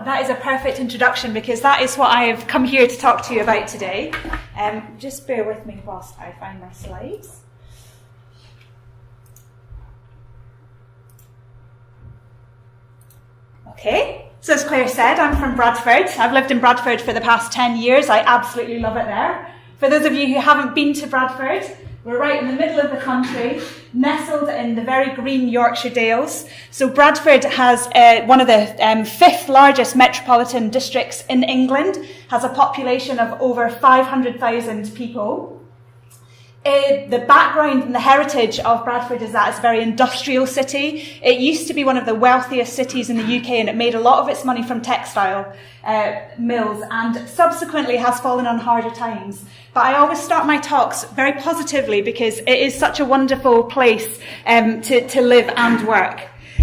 That is a perfect introduction because that is what I have come here to talk to you about today. Just bear with me whilst I find my slides. Okay, so as Claire said, I'm from Bradford. I've lived in Bradford for the past 10 years. I absolutely love it there. For those of you who haven't been to Bradford, we're right in the middle of the country, nestled in the very green Yorkshire Dales. So Bradford has one of the fifth largest metropolitan districts in England, has a population of over 500,000 people. The background and the heritage of Bradford is that it's a very industrial city. It used to be one of the wealthiest cities in the UK, and it made a lot of its money from textile mills, and subsequently has fallen on harder times. But I always start my talks very positively because it is such a wonderful place to live and work.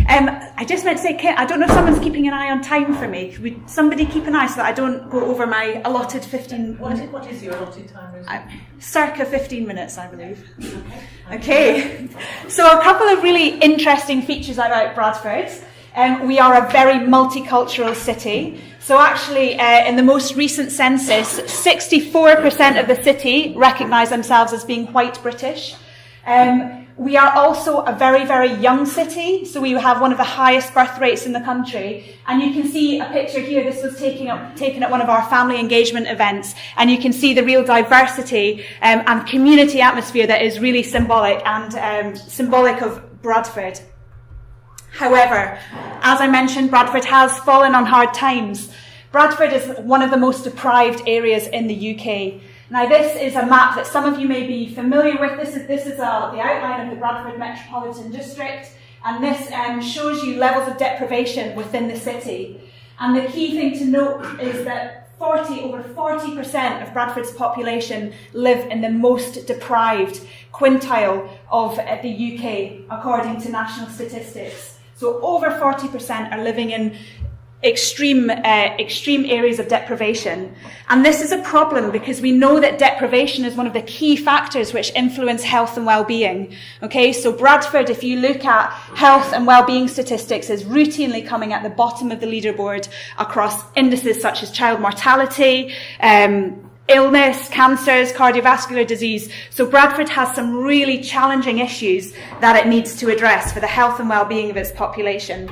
I just meant to say, I don't know if someone's keeping an eye on time for me. Could somebody keep an eye so that I don't go over my allotted 15 minutes? What is your allotted time, Rosie? Circa 15 minutes, I believe. Okay. So a couple of really interesting features about Bradford. We are a very multicultural city. So actually, in the most recent census, 64% of the city recognise themselves as being white British. We are also a very, very young city, so we have one of the highest birth rates in the country. And you can see a picture here. This was taken at one of our family engagement events, and you can see the real diversity and community atmosphere that is really symbolic of Bradford. However, as I mentioned, Bradford has fallen on hard times. Bradford is one of the most deprived areas in the UK. Now, this is a map that some of you may be familiar with. This is the outline of the Bradford Metropolitan District, and this shows you levels of deprivation within the city. And the key thing to note is that over 40% of Bradford's population live in the most deprived quintile of the UK, according to national statistics. So over 40% are living in extreme areas of deprivation. And this is a problem because we know that deprivation is one of the key factors which influence health and well-being. Okay, so Bradford, if you look at health and well-being statistics, is routinely coming at the bottom of the leaderboard across indices such as child mortality, illness, cancers, cardiovascular disease. So Bradford has some really challenging issues that it needs to address for the health and well-being of its population.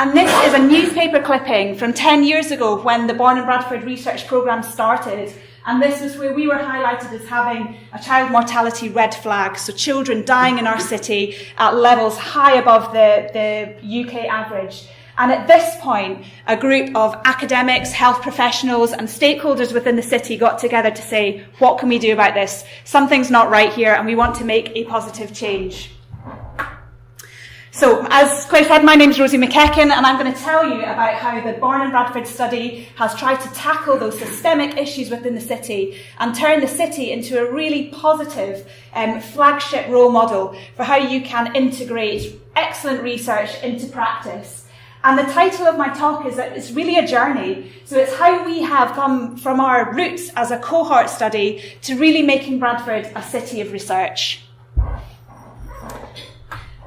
And this is a newspaper clipping from 10 years ago when the Born in Bradford research programme started. And this was where we were highlighted as having a child mortality red flag. So children dying in our city at levels high above the UK average. And at this point, a group of academics, health professionals and stakeholders within the city got together to say, what can we do about this? Something's not right here and we want to make a positive change. So, as Claire said, my name is Rosie McEachan, and I'm going to tell you about how the Born in Bradford study has tried to tackle those systemic issues within the city and turn the city into a really positive flagship role model for how you can integrate excellent research into practice. And the title of my talk is that it's really a journey. So it's how we have come from our roots as a cohort study to really making Bradford a city of research.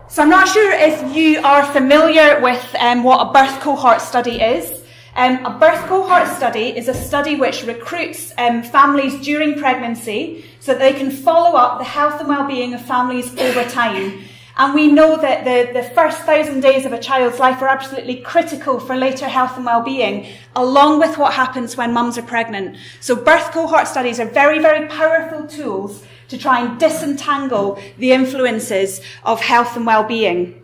So I'm not sure if you are familiar with what a birth cohort study is. A birth cohort study is a study which recruits families during pregnancy so that they can follow up the health and well-being of families over time. And we know that the first 1,000 days of a child's life are absolutely critical for later health and well-being, along with what happens when mums are pregnant. So birth cohort studies are very, very powerful tools to try and disentangle the influences of health and well-being.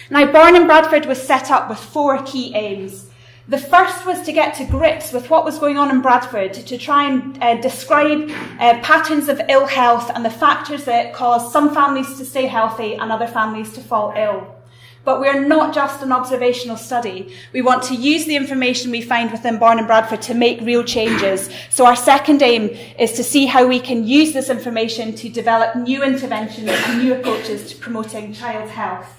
Now, Born in Bradford was set up with 4 key aims. The first was to get to grips with what was going on in Bradford, to try and describe patterns of ill health and the factors that cause some families to stay healthy and other families to fall ill. But we're not just an observational study. We want to use the information we find within Born in Bradford to make real changes. So our second aim is to see how we can use this information to develop new interventions and new approaches to promoting child health.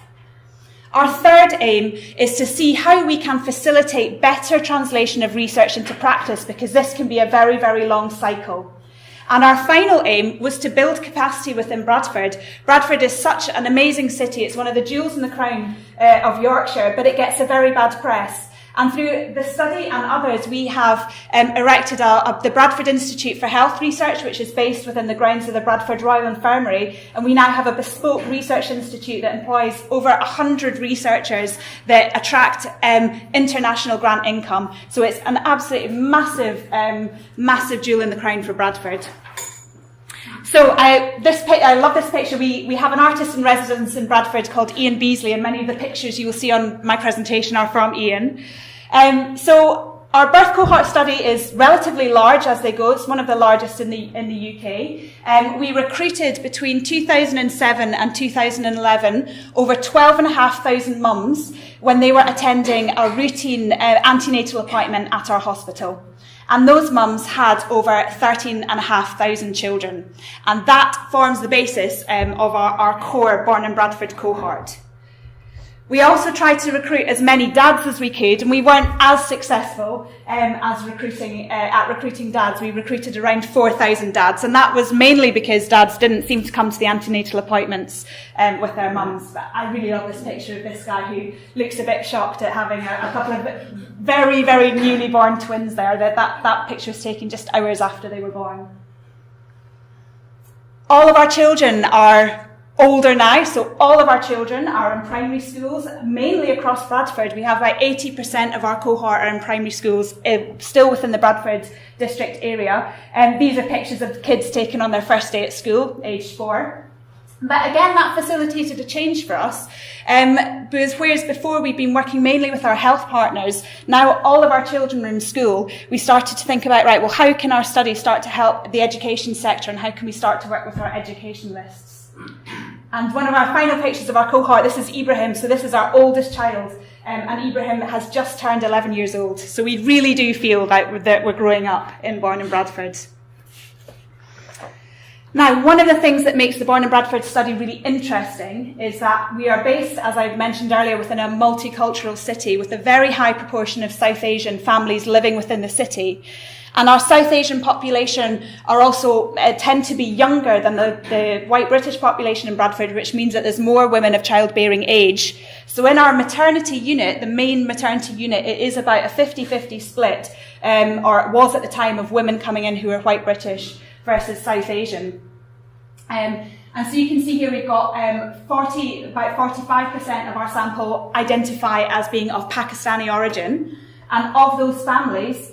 Our third aim is to see how we can facilitate better translation of research into practice, because this can be a very, very long cycle. And our final aim was to build capacity within Bradford. Bradford is such an amazing city. It's one of the jewels in the crown of Yorkshire, but it gets a very bad press. And through the study and others, we have erected the Bradford Institute for Health Research, which is based within the grounds of the Bradford Royal Infirmary. And we now have a bespoke research institute that employs over 100 researchers that attract international grant income. So it's an absolutely massive jewel in the crown for Bradford. So I love this picture. We have an artist in residence in Bradford called Ian Beasley, and many of the pictures you will see on my presentation are from Ian. So our birth cohort study is relatively large as they go. It's one of the largest in the UK. We recruited between 2007 and 2011 over 12,500 mums when they were attending a routine antenatal appointment at our hospital. And those mums had over 13,500 children. And that forms the basis of our core Born in Bradford cohort. We also tried to recruit as many dads as we could, and we weren't as successful as recruiting dads. We recruited around 4,000 dads, and that was mainly because dads didn't seem to come to the antenatal appointments with their mums. But I really love this picture of this guy who looks a bit shocked at having a couple of very, very newly born twins there. That picture was taken just hours after they were born. All of our children are older now, so all of our children are in primary schools, mainly across Bradford. We have about 80% of our cohort are in primary schools, still within the Bradford district area. And these are pictures of kids taken on their first day at school, aged 4. But again, that facilitated a change for us, because whereas before we'd been working mainly with our health partners, now all of our children are in school, we started to think about, right, well, how can our study start to help the education sector, and how can we start to work with our education lists? And one of our final pictures of our cohort, this is Ibrahim, so this is our oldest child, and Ibrahim has just turned 11 years old. So we really do feel that we're growing up in Born in Bradford. Now, one of the things that makes the Born in Bradford study really interesting is that we are based, as I mentioned earlier, within a multicultural city with a very high proportion of South Asian families living within the city. And our South Asian population are also tend to be younger than the white British population in Bradford, which means that there's more women of childbearing age. So in our maternity unit, the main maternity unit, it is about a 50-50 split, or it was at the time, of women coming in who are white British versus South Asian. And so you can see here we've got about 45% of our sample identify as being of Pakistani origin. And of those families,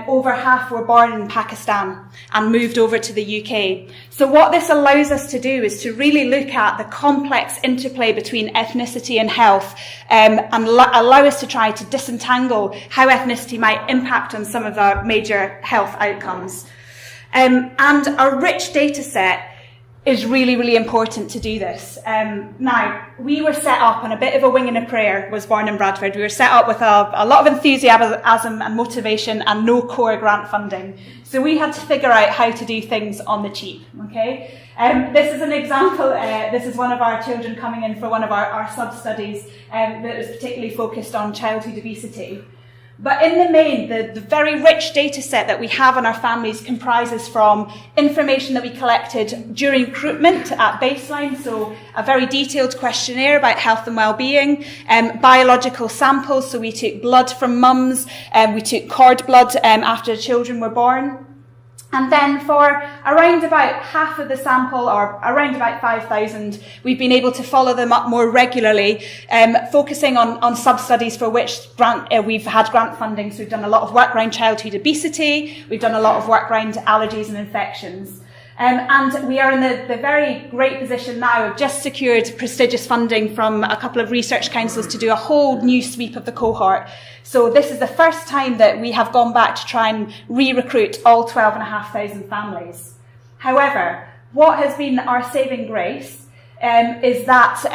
over half were born in Pakistan and moved over to the UK. So what this allows us to do is to really look at the complex interplay between ethnicity and health, and allow us to try to disentangle how ethnicity might impact on some of our major health outcomes. And a rich data set is really, really important to do this. Now, we were set up on a bit of a wing and a prayer, was Born in Bradford. We were set up with a lot of enthusiasm and motivation and no core grant funding. So we had to figure out how to do things on the cheap, okay? This is an example. This is one of our children coming in for one of our sub-studies that was particularly focused on childhood obesity. But in the main, the very rich data set that we have on our families comprises from information that we collected during recruitment at baseline, so a very detailed questionnaire about health and well-being, biological samples, so we took blood from mums, we took cord blood after the children were born. And then for around about half of the sample, or around about 5,000, we've been able to follow them up more regularly, focusing on sub-studies for which we've had grant funding. So we've done a lot of work around childhood obesity, we've done a lot of work around allergies and infections. And we are in the very great position now of just secured prestigious funding from a couple of research councils to do a whole new sweep of the cohort. So this is the first time that we have gone back to try and re-recruit all 12,500 families. However, what has been our saving grace is that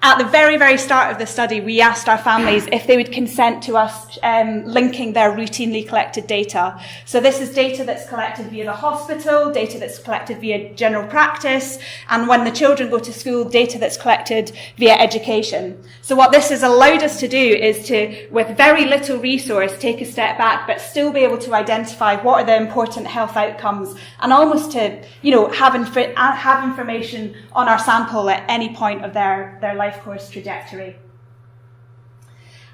at the very, very start of the study, we asked our families if they would consent to us linking their routinely collected data. So this is data that's collected via the hospital, data that's collected via general practice, and when the children go to school, data that's collected via education. So what this has allowed us to do is to, with very little resource, take a step back, but still be able to identify what are the important health outcomes, and almost to, have information on our sample at any point of their life course trajectory.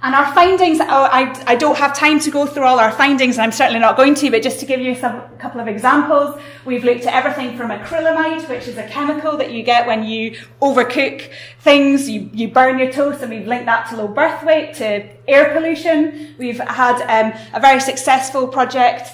And our findings, I don't have time to go through all our findings, and I'm certainly not going to, but just to give you a couple of examples, we've looked at everything from acrylamide, which is a chemical that you get when you overcook things, you burn your toast, and we've linked that to low birth weight, to air pollution. We've had a very successful project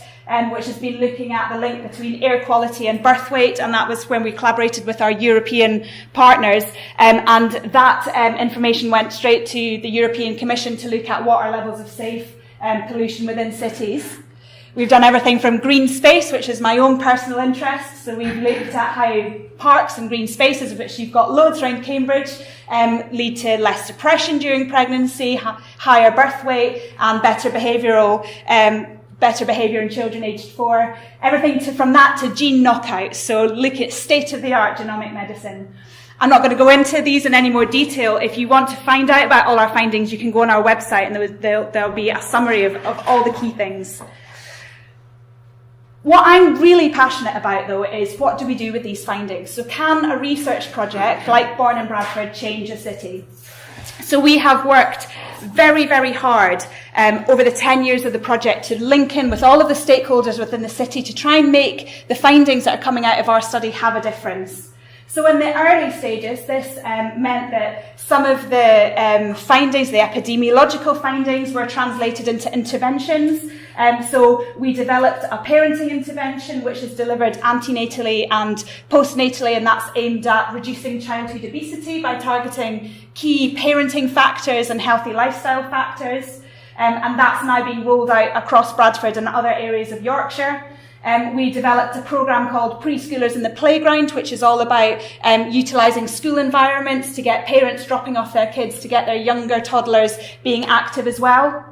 which has been looking at the link between air quality and birth weight, and that was when we collaborated with our European partners, and that information went straight to the European Commission to look at what are levels of safe pollution within cities. We've done everything from green space, which is my own personal interest, so we've looked at how parks and green spaces, of which you've got loads around Cambridge, lead to less depression during pregnancy, higher birth weight, and better behaviour in children aged 4. Everything from that to gene knockouts, so look at state-of-the-art genomic medicine. I'm not going to go into these in any more detail. If you want to find out about all our findings, you can go on our website and there'll be a summary of all the key things. What I'm really passionate about, though, is what do we do with these findings? So can a research project like Born in Bradford change a city? So we have worked very, very hard over the 10 years of the project to link in with all of the stakeholders within the city to try and make the findings that are coming out of our study have a difference. So in the early stages, this meant that some of the findings, the epidemiological findings, were translated into interventions. So we developed a parenting intervention, which is delivered antenatally and postnatally, and that's aimed at reducing childhood obesity by targeting key parenting factors and healthy lifestyle factors. And that's now being rolled out across Bradford and other areas of Yorkshire. We developed a programme called Preschoolers in the Playground, which is all about utilising school environments to get parents dropping off their kids to get their younger toddlers being active as well.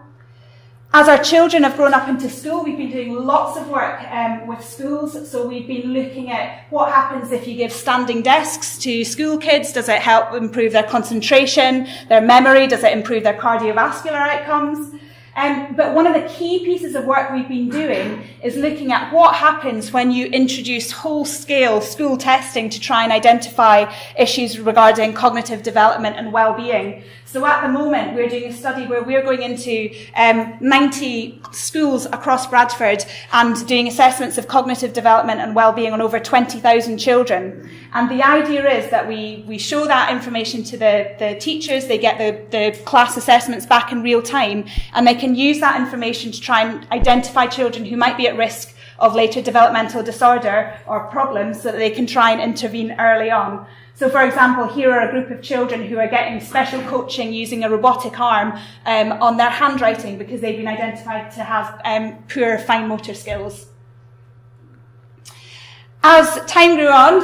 As our children have grown up into school, we've been doing lots of work with schools. So we've been looking at what happens if you give standing desks to school kids. Does it help improve their concentration, their memory? Does it improve their cardiovascular outcomes? But one of the key pieces of work we've been doing is looking at what happens when you introduce whole-scale school testing to try and identify issues regarding cognitive development and well-being. So at the moment, we're doing a study where we're going into 90 schools across Bradford and doing assessments of cognitive development and well-being on over 20,000 children. And the idea is that we show that information to the teachers, they get the class assessments back in real time, and they can use that information to try and identify children who might be at risk of later developmental disorder or problems so that they can try and intervene early on. So, for example, here are a group of children who are getting special coaching using a robotic arm on their handwriting because they've been identified to have poor fine motor skills. As time grew on,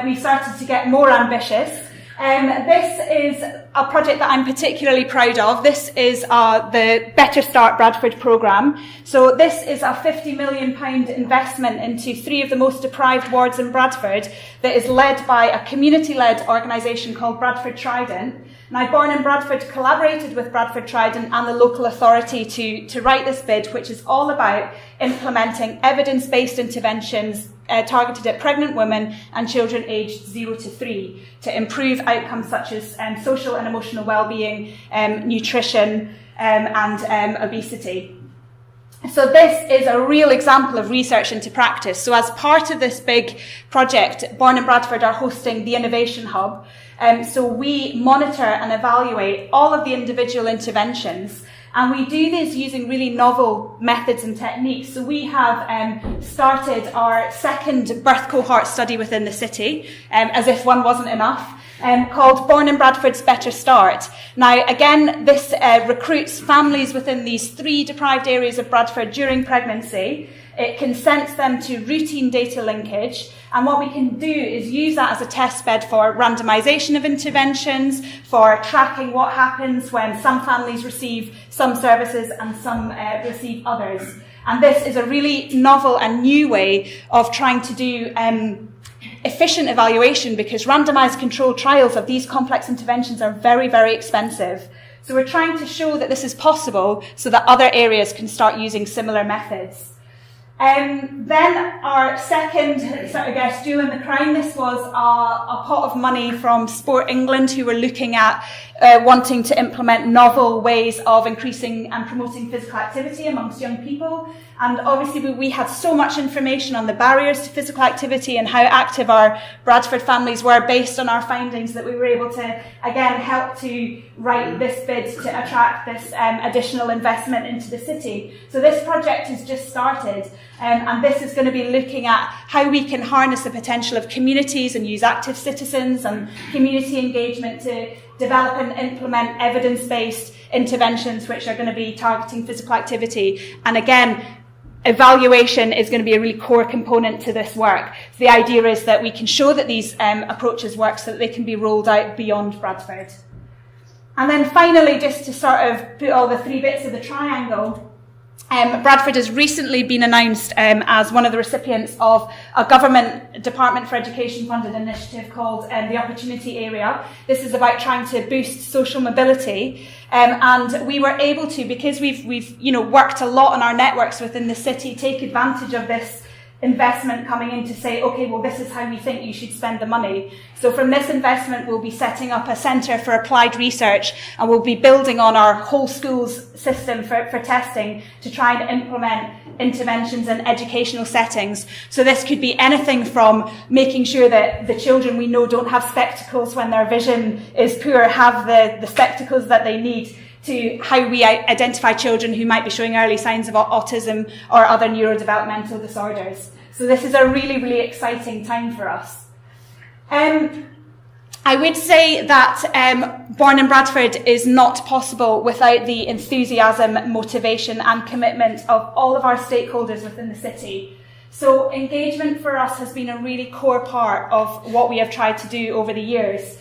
we started to get more ambitious. This is a project that I'm particularly proud of. This is the Better Start Bradford programme. So this is a £50 million investment into 3 of the most deprived wards in Bradford that is led by a community-led organisation called Bradford Trident. Now, Born in Bradford collaborated with Bradford Trident and the local authority to write this bid, which is all about implementing evidence-based interventions targeted at pregnant women and children aged 0 to 3 to improve outcomes such as social and emotional well-being, nutrition, and obesity. So this is a real example of research into practice. So as part of this big project, Born in Bradford are hosting the Innovation Hub. So we monitor and evaluate all of the individual interventions, and we do this using really novel methods and techniques. So we have started our second birth cohort study within the city, as if one wasn't enough, called Born in Bradford's Better Start. Now, again, this recruits families within these 3 deprived areas of Bradford during pregnancy. It consents them to routine data linkage, and what we can do is use that as a test bed for randomisation of interventions, for tracking what happens when some families receive some services and some receive others. And this is a really novel and new way of trying to do efficient evaluation, because randomised controlled trials of these complex interventions are very, very expensive. So we're trying to show that this is possible so that other areas can start using similar methods. Then our second sort of guest, jewel in the crown, this was a pot of money from Sport England, who were looking at wanting to implement novel ways of increasing and promoting physical activity amongst young people. And obviously we had so much information on the barriers to physical activity and how active our Bradford families were based on our findings that we were able to, again, help to write this bid to attract this additional investment into the city. So this project has just started, and this is going to be looking at how we can harness the potential of communities and use active citizens and community engagement to develop and implement evidence-based interventions which are going to be targeting physical activity. And again, evaluation is going to be a really core component to this work. So the idea is that we can show that these approaches work so that they can be rolled out beyond Bradford. And then finally, just to sort of put all the three bits of the triangle, Bradford has recently been announced as one of the recipients of a government Department for Education funded initiative called the Opportunity Area. This is about trying to boost social mobility, and we were able to, because we've worked a lot on our networks within the city, take advantage of this investment coming in to say, okay, well, this is how we think you should spend the money. So from this investment, we'll be setting up a centre for applied research, and we'll be building on our whole schools system for testing to try and implement interventions in educational settings. So this could be anything from making sure that the children we know don't have spectacles when their vision is poor, have the spectacles that they need, to how we identify children who might be showing early signs of autism or other neurodevelopmental disorders. So this is a really, really exciting time for us. I would say that Born in Bradford is not possible without the enthusiasm, motivation and commitment of all of our stakeholders within the city. So engagement for us has been a really core part of what we have tried to do over the years.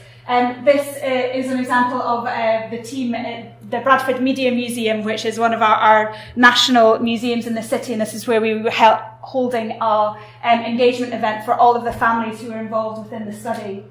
This is an example of the team at the Bradford Media Museum, which is one of our national museums in the city, and this is where we were holding our engagement event for all of the families who are involved within the study.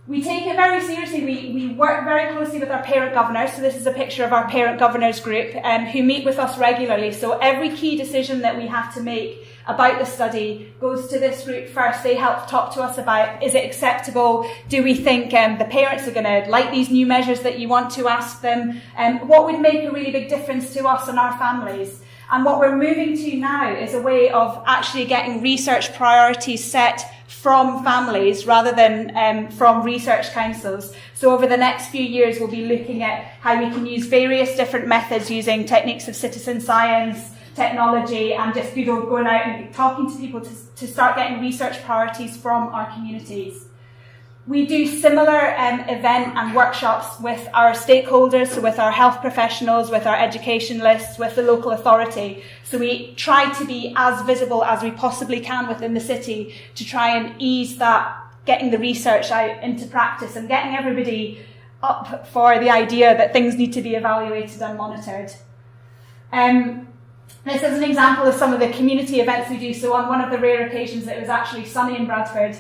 We take it very seriously. We work very closely with our parent governors. So this is a picture of our parent governors group who meet with us regularly. So every key decision that we have to make about the study goes to this group first. They help talk to us about, is it acceptable? Do we think the parents are going to like these new measures that you want to ask them? What would make a really big difference to us and our families? And what we're moving to now is a way of actually getting research priorities set from families rather than from research councils. So over the next few years, we'll be looking at how we can use various different methods using techniques of citizen science, technology, and just going out and talking to people to start getting research priorities from our communities. We do similar event and workshops with our stakeholders, so with our health professionals, with our educationalists, with the local authority. So we try to be as visible as we possibly can within the city to try and ease that, getting the research out into practice and getting everybody up for the idea that things need to be evaluated and monitored. This is an example of some of the community events we do. So on one of the rare occasions that it was actually sunny in Bradford,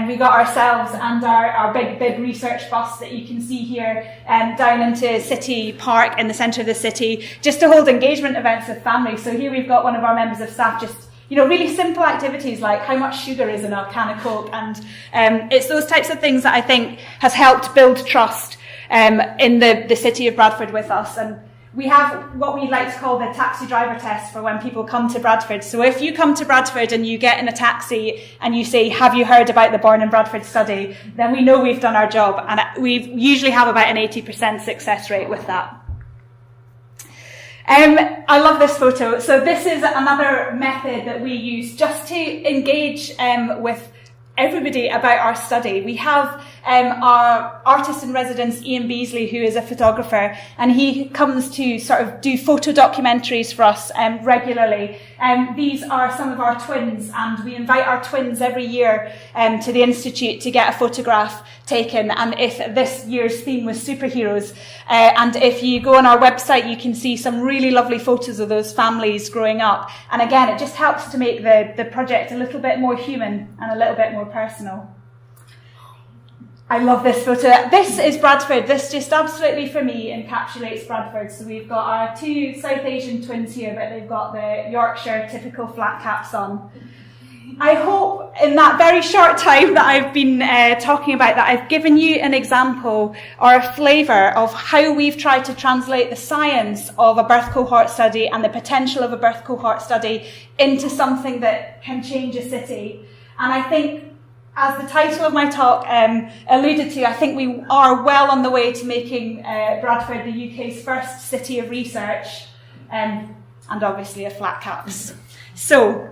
we got ourselves and our big research bus that you can see here down into City Park in the centre of the city, just to hold engagement events with families. So here we've got one of our members of staff just, really simple activities like how much sugar is in a can of Coke. And it's those types of things that I think has helped build trust in the city of Bradford with us. And we have what we like to call the taxi driver test for when people come to Bradford. So if you come to Bradford and you get in a taxi and you say, have you heard about the Born in Bradford study? Then we know we've done our job. And we usually have about an 80% success rate with that. I love this photo. So this is another method that we use just to engage with everybody about our study. We have our artist in residence, Ian Beasley, who is a photographer, and he comes to sort of do photo documentaries for us regularly. These are some of our twins, and we invite our twins every year to the Institute to get a photograph taken. And if this year's theme was superheroes, and if you go on our website, you can see some really lovely photos of those families growing up. And again, it just helps to make the project a little bit more human and a little bit more personal. I love this photo. This is Bradford. This just absolutely, for me, encapsulates Bradford. So we've got our two South Asian twins here, but they've got the Yorkshire typical flat caps on. I hope in that very short time that I've been talking about that, I've given you an example or a flavour of how we've tried to translate the science of a birth cohort study and the potential of a birth cohort study into something that can change a city. And I think, as the title of my talk alluded to, I think we are well on the way to making Bradford the UK's first city of research, and obviously a flat caps. So,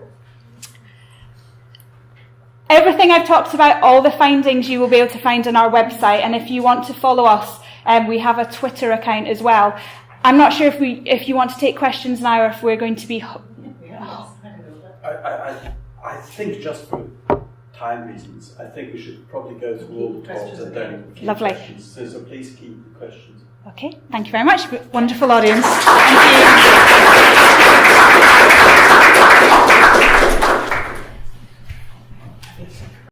everything I've talked about, all the findings you will be able to find on our website, and if you want to follow us, we have a Twitter account as well. I'm not sure if you want to take questions now, or if we're going to be... I think just for time reasons, I think we should probably go through all the talks and then keep Lovely. questions. So please keep the questions. Okay, thank you very much. Wonderful audience. Thank you.